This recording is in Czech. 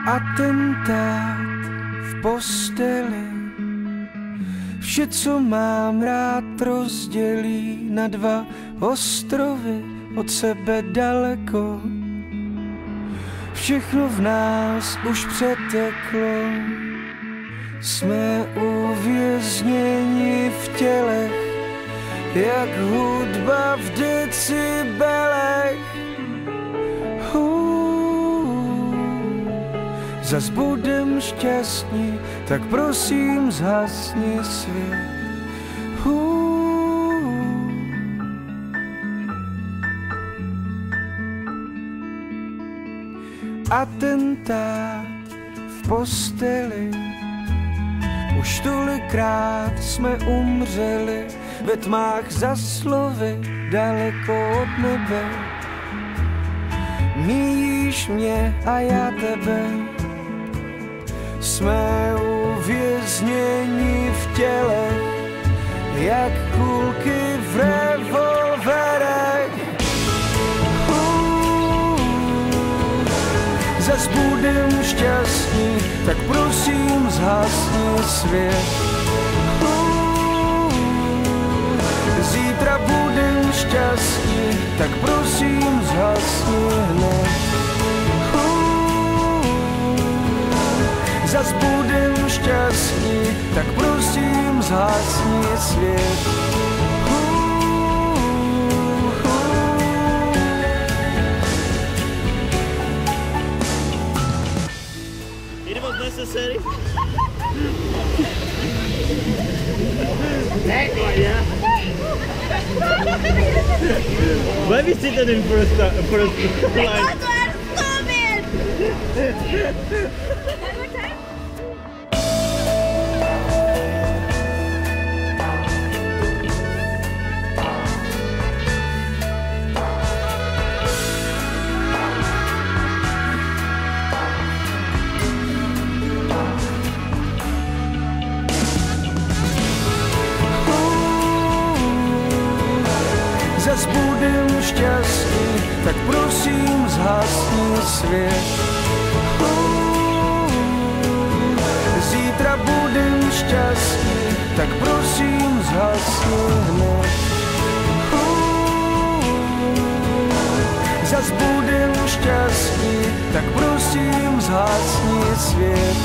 Atentát v posteli, vše, co mám rád, rozdělí na dva ostrovy od sebe daleko. Všechno v nás už přeteklo, jsme uvězněni v tělech, jak hudba v decibelech. Zas budem šťastní, tak prosím zhasni svět. Atentát v posteli, už tolikrát jsme umřeli ve tmách za slovy daleko od nebe. Míjíš mě a já tebe, jsme uvězněni v těle, jak kulky v revolverech. Zas budem šťastní, tak prosím zhasni svět. Zítra budem šťastní, tak prosím zhasni hned. Zas budem šťastní, tak prosím zhasni svět. It was necessary. That one, yeah. Why we sit in for a line? Because we're stupid. One more time. Zas budem šťastný, tak prosím zhasni svět. Zítra budem šťastný, tak prosím zhasni hned. Zas budem šťastný, tak prosím zhasni svět.